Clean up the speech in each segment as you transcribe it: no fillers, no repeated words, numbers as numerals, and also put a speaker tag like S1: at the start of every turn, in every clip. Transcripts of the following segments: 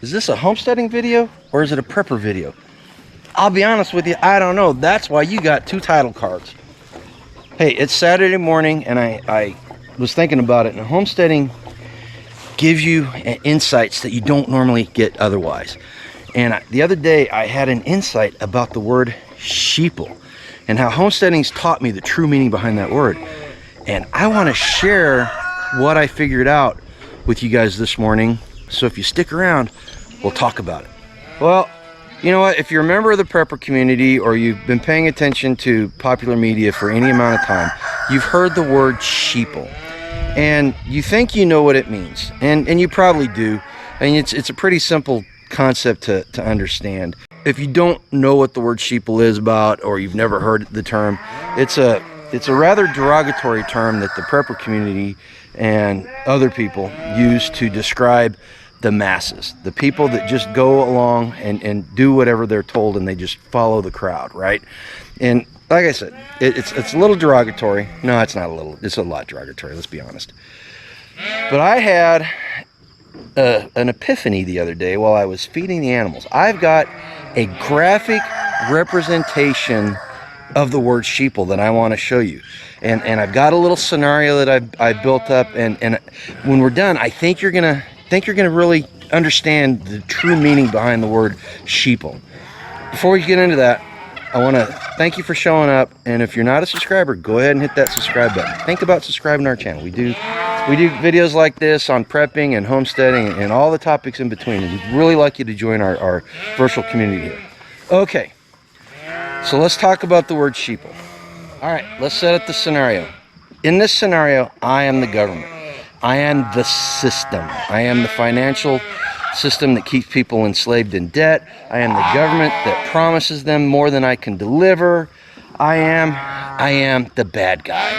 S1: Is this a homesteading video or is it a prepper video? I'll be honest with you, I don't know. That's why you got 2 title cards. Hey, it's Saturday morning and I was thinking about it, and homesteading gives you insights that you don't normally get otherwise. And the other day I had an insight about the word sheeple and how homesteading's taught me the true meaning behind that word. And I want to share what I figured out with you guys this morning. So if you stick around, we'll talk about it. Well, you know what? If you're a member of the prepper community or you've been paying attention to popular media for any amount of time, you've heard the word sheeple. And you think you know what it means. And you probably do. And it's a pretty simple concept to understand. If you don't know what the word sheeple is about, or you've never heard the term, it's a rather derogatory term that the prepper community and other people use to describe the masses, the people that just go along and do whatever they're told, and they just follow the crowd, right? And like I said, it's a little derogatory. No, it's not a little, it's a lot derogatory, let's be honest. But I had an epiphany the other day while I was feeding the animals. I've got a graphic representation of the word sheeple that I want to show you, and I've got a little scenario that I built up, and when we're done, I think you're gonna really understand the true meaning behind the word sheeple. Before we get into that, I want to thank you for showing up, and if you're not a subscriber, go ahead and hit that subscribe button. Think about subscribing to our channel. We do videos like this on prepping and homesteading and all the topics in between, and we'd really like you to join our virtual community here. Okay, so let's talk about the word sheeple. All right, let's set up the scenario. In this scenario, I am the government. I am the system. I am the financial system that keeps people enslaved in debt. I am the government that promises them more than I can deliver. I am the bad guy.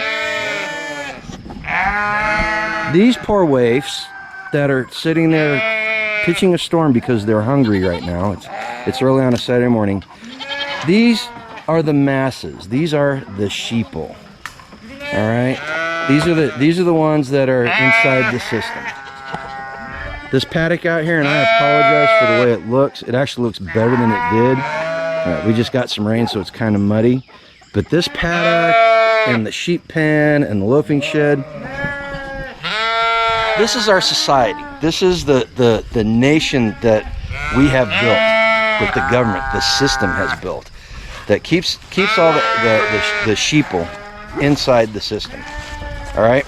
S1: These poor waifs that are sitting there pitching a storm because they're hungry right now. It's early on a Saturday morning. These are the masses. These are the sheeple. All right. These are the ones that are inside the system. This paddock out here, and I apologize for the way it looks. It actually looks better than it did. We just got some rain, so it's kind of muddy. But this paddock and the sheep pen and the loafing shed, this is our society. This is the nation that we have built, that the government, the system has built, that keeps all the sheeple inside the system. All right.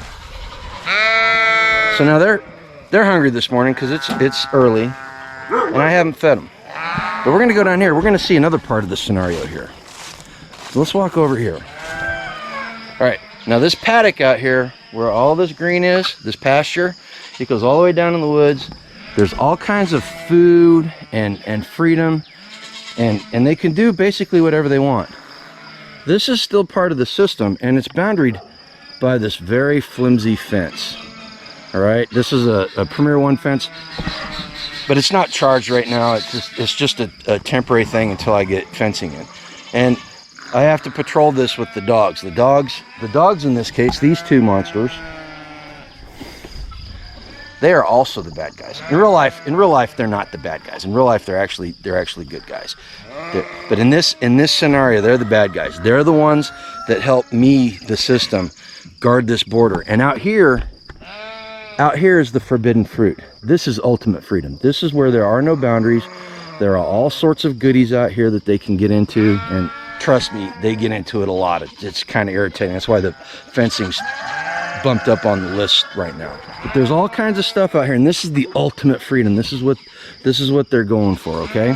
S1: So now they're hungry this morning because it's early, and I haven't fed them. But we're gonna go down here. We're gonna see another part of the scenario here. So let's walk over here. All right. Now this paddock out here, where all this green is, this pasture, it goes all the way down in the woods. There's all kinds of food and freedom, and they can do basically whatever they want. This is still part of the system, and it's boundaried by this very flimsy fence. All right, this is a Premier 1 fence, but it's not charged right now. It's just a temporary thing until I get fencing in. And I have to patrol this with the dogs. The dogs in this case, these 2 monsters, they are also the bad guys. In real life, they're not the bad guys. In real life, they're actually good guys. But in this scenario, they're the bad guys. They're the ones that help me, the system, guard this border. And out here is the forbidden fruit. This is ultimate freedom. This is where there are no boundaries. There are all sorts of goodies out here that they can get into, and trust me, they get into it a lot. It's kind of irritating. That's why the fencing's bumped up on the list right now. But there's all kinds of stuff out here, and this is the ultimate freedom. This is what they're going for, okay?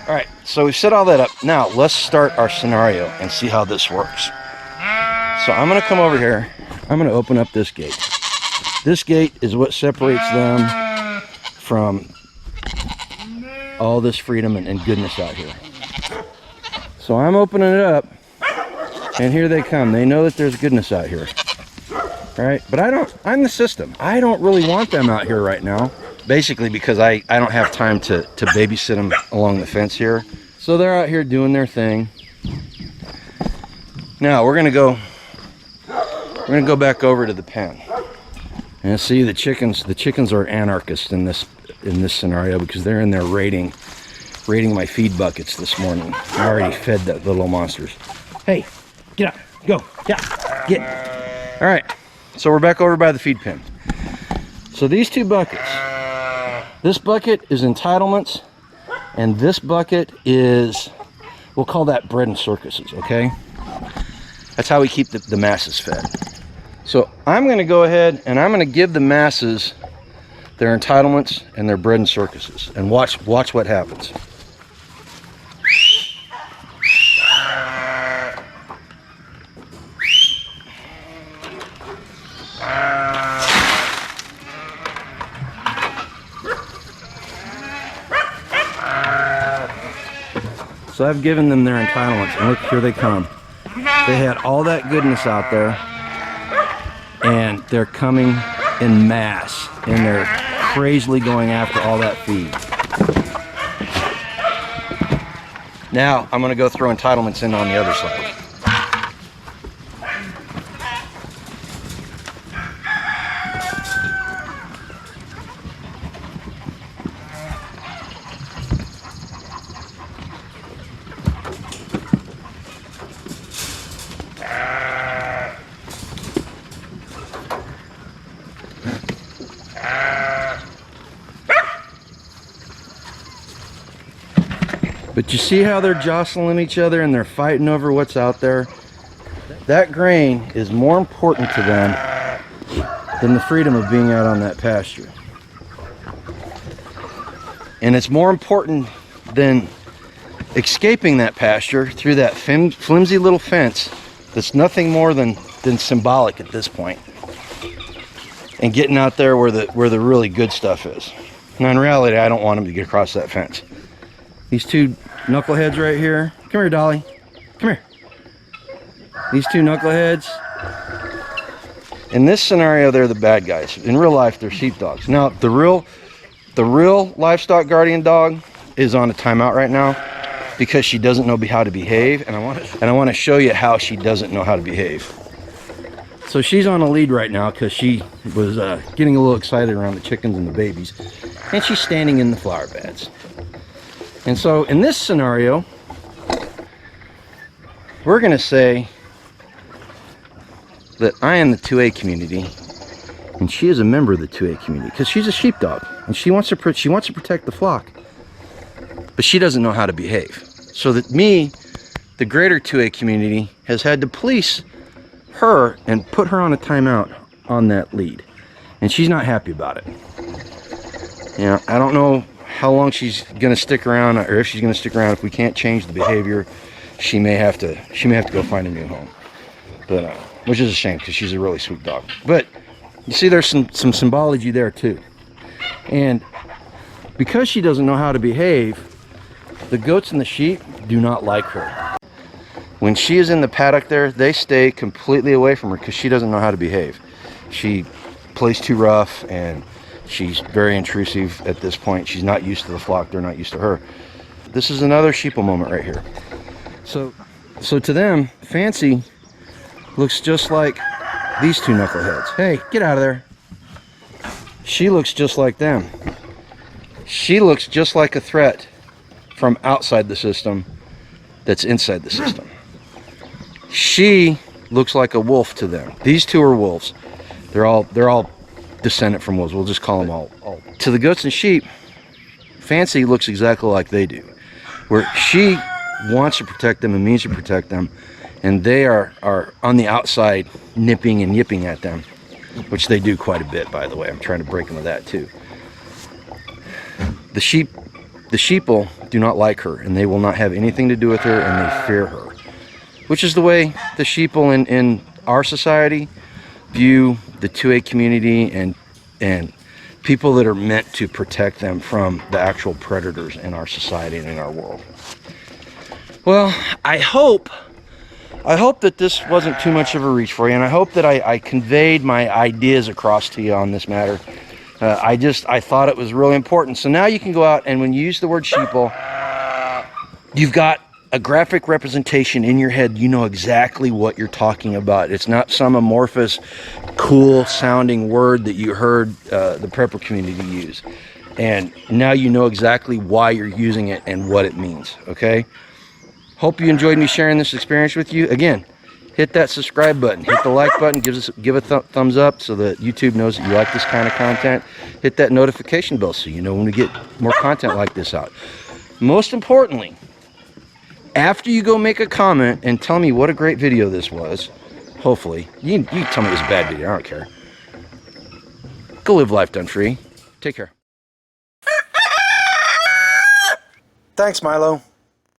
S1: All right, so we've set all that up. Now let's start our scenario and see how this works. So I'm gonna come over here. I'm gonna open up this gate. This gate is what separates them from all this freedom and goodness out here. So I'm opening it up, and here they come. They know that there's goodness out here. Right? But I'm the system. I don't really want them out here right now. Basically because I don't have time to babysit them along the fence here. So they're out here doing their thing. Now we're gonna go back over to the pen. And see, the chickens are anarchists in this scenario, because they're in there raiding my feed buckets this morning. I already fed the little monsters. Hey, get out, go, yeah, get. All right, so we're back over by the feed pen. So these two buckets, this bucket is Entitlements, and this bucket is, we'll call that bread and circuses, okay? That's how we keep the masses fed. So I'm gonna go ahead and I'm gonna give the masses their Entitlements and their bread and circuses, and watch what happens. So I've given them their Entitlements, and look, here they come. They had all that goodness out there, and they're coming in mass, and they're crazily going after all that feed. Now I'm going to go throw Entitlements in on the other side. But you see how they're jostling each other and they're fighting over what's out there? That grain is more important to them than the freedom of being out on that pasture. And it's more important than escaping that pasture through that flimsy little fence that's nothing more than symbolic at this point, and getting out there where the really good stuff is. Now in reality, I don't want them to get across that fence. These two knuckleheads right here. Come here, Dolly. Come here. These two knuckleheads. In this scenario, they're the bad guys. In real life, they're sheepdogs. Now, the real livestock guardian dog is on a timeout right now because she doesn't know how to behave, and I want to show you how she doesn't know how to behave. So she's on a lead right now because she was getting a little excited around the chickens and the babies, and she's standing in the flower beds. And so in this scenario, we're going to say that I am the 2A community, and she is a member of the 2A community because she's a sheepdog, and she wants to protect the flock, but she doesn't know how to behave. So that me, the greater 2A community, has had to police her and put her on a timeout on that lead, and she's not happy about it. You know, I don't know how long she's going to stick around, or if she's going to stick around. If we can't change the behavior, she may have to go find a new home. But which is a shame because she's a really sweet dog. But you see, there's some symbology there too. And because she doesn't know how to behave, the goats and the sheep do not like her. When she is in the paddock there, they stay completely away from her because she doesn't know how to behave. She plays too rough, and she's very intrusive at this point. She's not used to the flock. They're not used to her. This is another Sheeple moment right here. So to them, Fancy looks just like these two knuckleheads. Hey, get out of there. She looks just like them. She looks just like a threat from outside the system that's inside the system. She looks like a wolf to them. These two are wolves. They're all descendant from wolves. We'll just call them all. To the goats and sheep, Fancy looks exactly like they do, where she wants to protect them and means to protect them, and they are on the outside nipping and yipping at them, which they do quite a bit, by the way. I'm trying to break them of that too. The sheeple do not like her, and they will not have anything to do with her, and they fear her, which is the way the sheeple in our society view the 2A community and people that are meant to protect them from the actual predators in our society and in our world. Well, I hope that this wasn't too much of a reach for you, and I hope that I conveyed my ideas across to you on this matter. I thought it was really important. So now you can go out, and when you use the word sheeple, you've got a graphic representation in your head, you know exactly what you're talking about. It's not some amorphous, cool sounding word that you heard the prepper community use. And now you know exactly why you're using it and what it means, okay? Hope you enjoyed me sharing this experience with you. Again, hit that subscribe button, hit the like button, give a thumbs up so that YouTube knows that you like this kind of content. Hit that notification bell so you know when we get more content like this out. Most importantly, after you go make a comment and tell me what a great video this was, hopefully, you can tell me it was a bad video, I don't care. Go live life done free. Take care. Thanks, Milo.